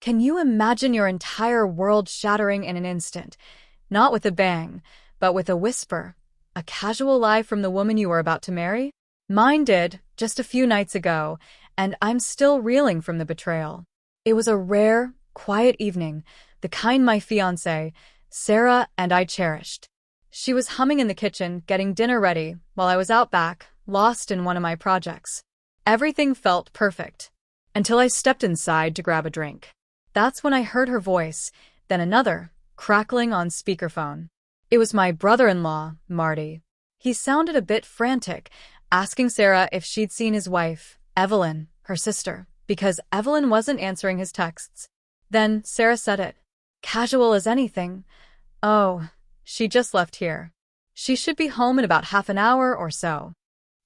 Can you imagine your entire world shattering in an instant? Not with a bang, but with a whisper. A casual lie from the woman you were about to marry? Mine did, just a few nights ago, and I'm still reeling from the betrayal. It was a rare, quiet evening, the kind my fiancé, Sarah, and I cherished. She was humming in the kitchen, getting dinner ready, while I was out back, lost in one of my projects. Everything felt perfect, until I stepped inside to grab a drink. That's when I heard her voice, then another, crackling on speakerphone. It was my brother-in-law, Marty. He sounded a bit frantic, asking Sarah if she'd seen his wife, Evelyn, her sister, because Evelyn wasn't answering his texts. Then Sarah said it, casual as anything. Oh, she just left here. She should be home in about half an hour or so.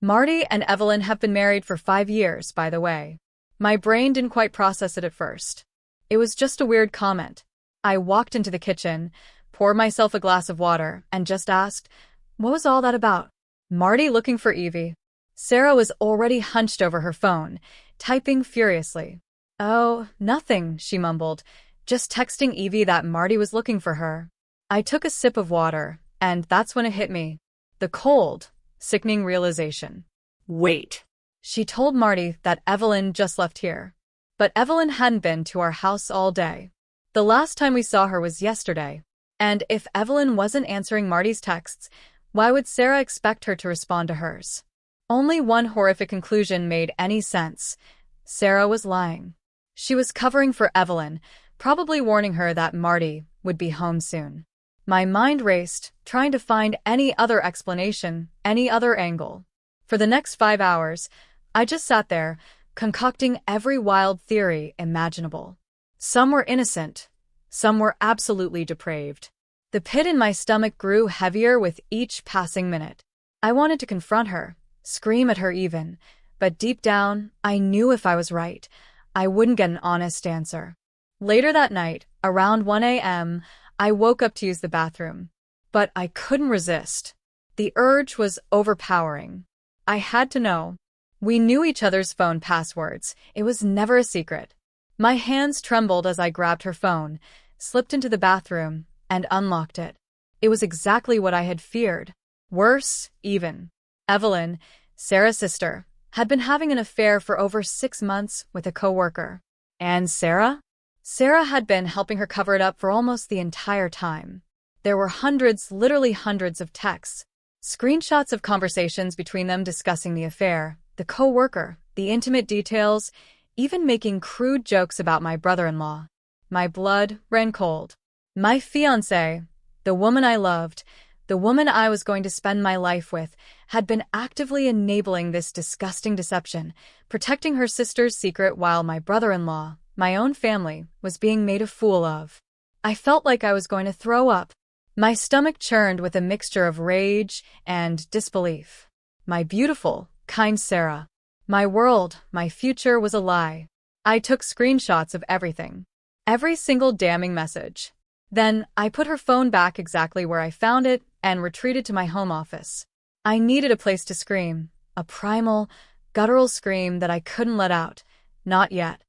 Marty and Evelyn have been married for 5 years, by the way. My brain didn't quite process it at first. It was just a weird comment. I walked into the kitchen, poured myself a glass of water, and just asked, what was all that about? Marty looking for Evie. Sarah was already hunched over her phone, typing furiously. Oh, nothing, she mumbled, just texting Evie that Marty was looking for her. I took a sip of water, and that's when it hit me. The cold, sickening realization. Wait. She told Marty that Evelyn just left here. But Evelyn hadn't been to our house all day. The last time we saw her was yesterday. And if Evelyn wasn't answering Marty's texts, why would Sarah expect her to respond to hers? Only one horrific conclusion made any sense. Sarah was lying. She was covering for Evelyn, probably warning her that Marty would be home soon. My mind raced, trying to find any other explanation, any other angle. For the next 5 hours, I just sat there, concocting every wild theory imaginable. Some were innocent, some were absolutely depraved. The pit in my stomach grew heavier with each passing minute. I wanted to confront her, scream at her even, but deep down, I knew if I was right, I wouldn't get an honest answer. Later that night, around 1 a.m., I woke up to use the bathroom. But I couldn't resist. The urge was overpowering. I had to know. We knew each other's phone passwords. It was never a secret. My hands trembled as I grabbed her phone, slipped into the bathroom, and unlocked it. It was exactly what I had feared. Worse, even. Evelyn, Sarah's sister, had been having an affair for over 6 months with a coworker. And Sarah? Sarah had been helping her cover it up for almost the entire time. There were hundreds, literally hundreds of texts, screenshots of conversations between them discussing the affair, the co-worker, the intimate details, even making crude jokes about my brother-in-law. My blood ran cold. My fiancé, the woman I loved, the woman I was going to spend my life with, had been actively enabling this disgusting deception, protecting her sister's secret while my brother-in-law, my own family, was being made a fool of. I felt like I was going to throw up. My stomach churned with a mixture of rage and disbelief. My beautiful, kind Sarah. My world, my future was a lie. I took screenshots of everything. Every single damning message. Then, I put her phone back exactly where I found it and retreated to my home office. I needed a place to scream. A primal, guttural scream that I couldn't let out. Not yet.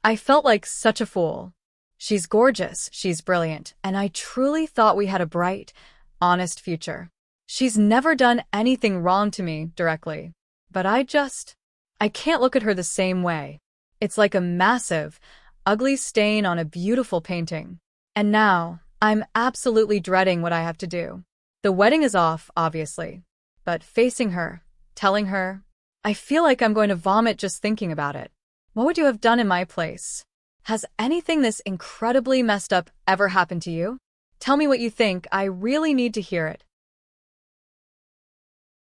I felt like such a fool. She's gorgeous, she's brilliant, and I truly thought we had a bright, honest future. She's never done anything wrong to me directly. But I can't look at her the same way. It's like a massive, ugly stain on a beautiful painting. And now, I'm absolutely dreading what I have to do. The wedding is off, obviously. But facing her, telling her, I feel like I'm going to vomit just thinking about it. What would you have done in my place? Has anything this incredibly messed up ever happened to you? Tell me what you think, I really need to hear it.